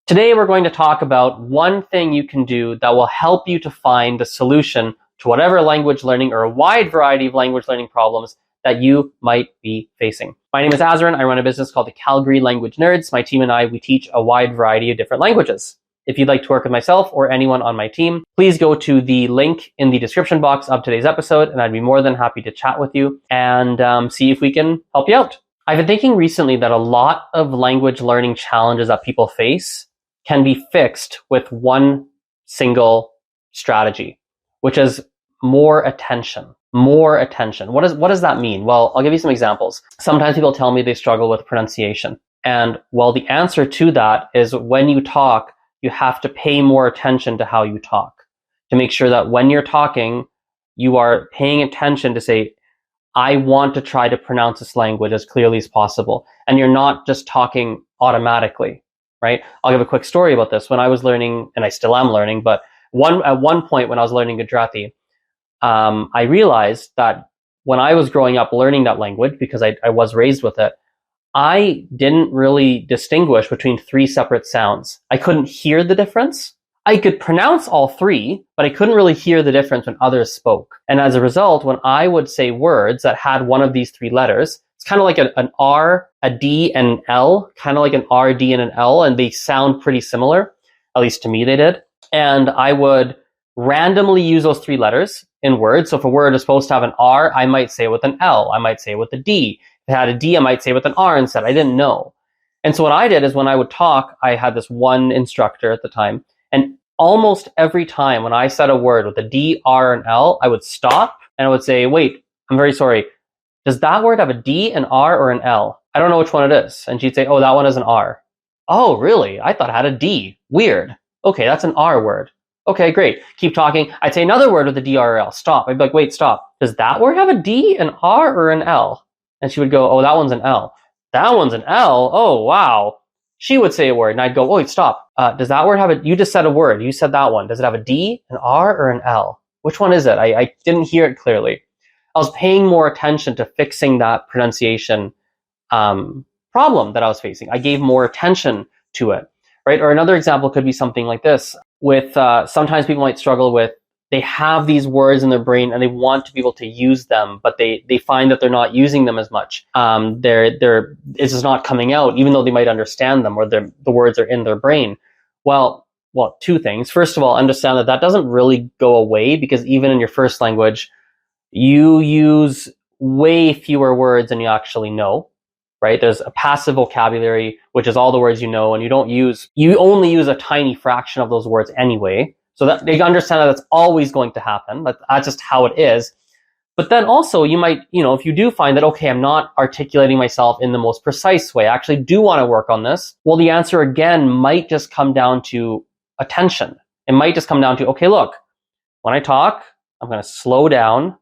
Today, we're going to talk about one thing you can do that will help you to find the solution to whatever language learning or a wide variety of language learning problems that you might be facing. My name is Azrin. I run a business called the Calgary Language Nerds. My team and I, we teach a wide variety of different languages. If you'd like to work with myself or anyone on my team, please go to the link in the description box of today's episode, and I'd be more than happy to chat with you and see if we can help you out. I've been thinking recently that a lot of language learning challenges that people face can be fixed with one single strategy, which is more attention. More attention. What does that mean? Well, I'll give you some examples. Sometimes people tell me they struggle with pronunciation. And well, the answer to that is when you talk, you have to pay more attention to how you talk, to make sure that when you're talking, you are paying attention to say, I want to try to pronounce this language as clearly as possible. And you're not just talking automatically. Right? I'll give a quick story about this. When I was learning, and I still am learning, but at one point when I was learning Gujarati, I realized that when I was growing up learning that language, because I was raised with it, I didn't really distinguish between three separate sounds. I couldn't hear the difference. I could pronounce all three, but I couldn't really hear the difference when others spoke. And as a result, when I would say words that had one of these three letters, it's kind of like an R, a D, and an L, kind of like an R, D, and an L, and they sound pretty similar. At least to me, they did. And I would randomly use those three letters in words. So if a word is supposed to have an R, I might say it with an L. I might say it with a D. If it had a D, I might say it with an R instead. I didn't know. And so what I did is when I would talk, I had this one instructor at the time, and almost every time when I said a word with a D, R, and L, I would stop and I would say, wait, I'm very sorry. Does that word have a D, an R, or an L? I don't know which one it is. And she'd say, oh, that one is an R. Oh, really? I thought it had a D. Weird. Okay, that's an R word. Okay, great. Keep talking. I'd say another word with a D, R, or L. Stop. I'd be like, wait, stop. Does that word have a D, an R, or an L? And she would go, oh, that one's an L. That one's an L? Oh, wow. She would say a word, and I'd go, oh, wait, stop. Does that word have a, you just said a word. You said that one. Does it have a D, an R, or an L? Which one is it? I didn't hear it clearly. I was paying more attention to fixing that pronunciation problem that I was facing. I gave more attention to it, right? Or another example could be something like this. With sometimes people might struggle with, they have these words in their brain and they want to be able to use them, but they find that they're not using them as much. It's just not coming out, even though they might understand them or the words are in their brain. Well, two things. First of all, understand that doesn't really go away, because even in your first language, you use way fewer words than you actually know, right? There's a passive vocabulary, which is all the words you know, and you only use a tiny fraction of those words anyway. So that they understand that that's always going to happen. That's just how it is. But then also you might, if you do find that, okay, I'm not articulating myself in the most precise way, I actually do want to work on this. Well, the answer again might just come down to attention. It might just come down to, okay, look, when I talk, I'm going to slow down.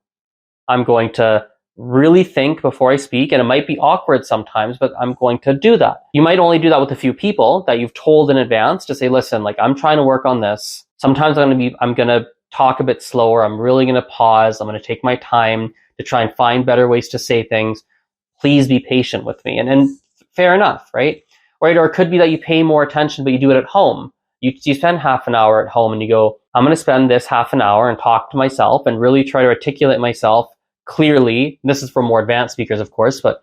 I'm going to really think before I speak, and it might be awkward sometimes, but I'm going to do that. You might only do that with a few people that you've told in advance to say, listen, like, I'm trying to work on this. Sometimes I'm going to talk a bit slower. I'm really going to pause. I'm going to take my time to try and find better ways to say things. Please be patient with me. And fair enough, right? Or it could be that you pay more attention, but you do it at home. You spend half an hour at home and you go, I'm going to spend this half an hour and talk to myself and really try to articulate myself clearly. This is for more advanced speakers, of course, but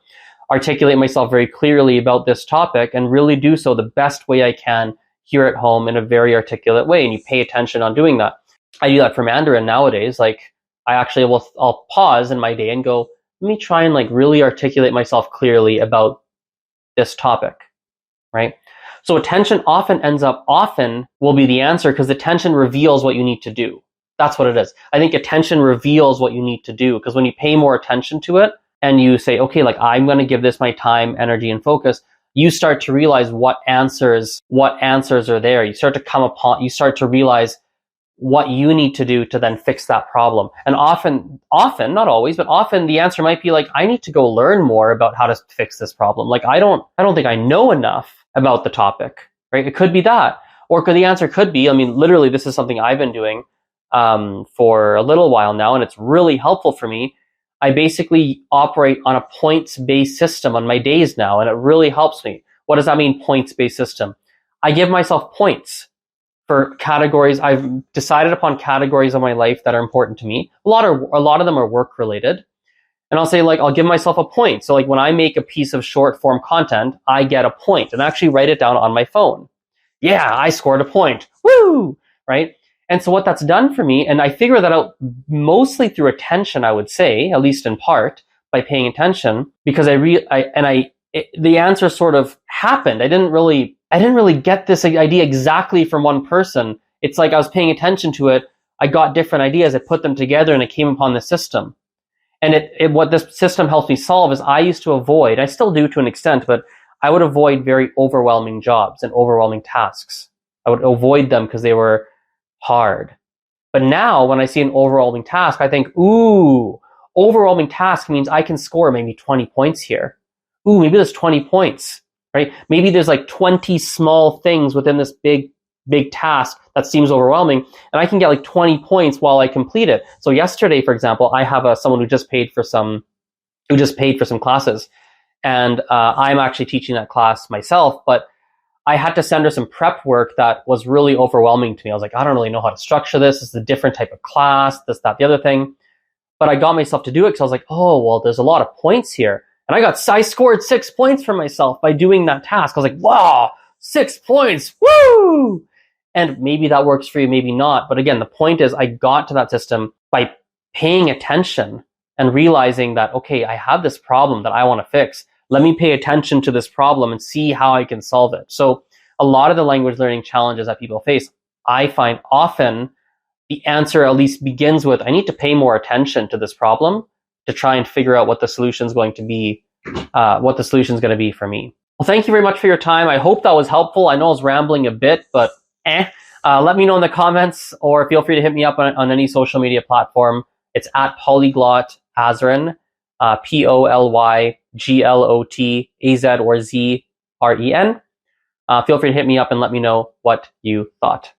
articulate myself very clearly about this topic and really do so the best way I can here at home in a very articulate way. And you pay attention on doing that. I do that for Mandarin nowadays. Like, I'll pause in my day and go, let me try and like really articulate myself clearly about this topic, right? So attention often will be the answer, because attention reveals what you need to do. That's what it is. I think attention reveals what you need to do, because when you pay more attention to it and you say, okay, like, I'm going to give this my time, energy, and focus, you start to realize what answers are there. You start to realize what you need to do to then fix that problem. And often, not always, but often the answer might be like, I need to go learn more about how to fix this problem. Like, I don't think I know enough about the topic, right? It could be that. Or the answer could be, literally, this is something I've been doing for a little while now, and it's really helpful for me. I basically operate on a points-based system on my days now, and it really helps me. What does that mean, points-based system? I give myself points for categories. I've decided upon categories of my life that are important to me. A lot of them are work related. And I'll say, like, I'll give myself a point. So like when I make a piece of short form content, I get a point, and actually write it down on my phone. Yeah, I scored a point. Woo! Right? And so what that's done for me, and I figure that out mostly through attention, I would say, at least in part, by paying attention, because the answer sort of happened. I didn't really get this idea exactly from one person. It's like I was paying attention to it. I got different ideas. I put them together, and I came upon the system. And what this system helps me solve is I used to avoid, I still do to an extent, but I would avoid very overwhelming jobs and overwhelming tasks. I would avoid them because they were hard. But now when I see an overwhelming task, I think, ooh, overwhelming task means I can score maybe 20 points here. Ooh, maybe there's 20 points, right? Maybe there's like 20 small things within this big task that seems overwhelming, and I can get like 20 points while I complete it. So yesterday, for example, I have someone who just paid for some classes, and I'm actually teaching that class myself, but I had to send her some prep work that was really overwhelming to me. I was like, I don't really know how to structure this. This is a different type of class, this, that, the other thing. But I got myself to do it because I was like, oh, well, there's a lot of points here. And I scored 6 points for myself by doing that task. I was like, wow, 6 points, woo! And maybe that works for you, maybe not. But again, the point is I got to that system by paying attention and realizing that, okay, I have this problem that I want to fix. Let me pay attention to this problem and see how I can solve it. So a lot of the language learning challenges that people face, I find often the answer at least begins with, I need to pay more attention to this problem to try and figure out what the solution is going to be, for me. Well, thank you very much for your time. I hope that was helpful. I know I was rambling a bit, but let me know in the comments, or feel free to hit me up on any social media platform. It's at Polyglot Azren, POLYGLOT AZ or ZREN. Feel free to hit me up and let me know what you thought.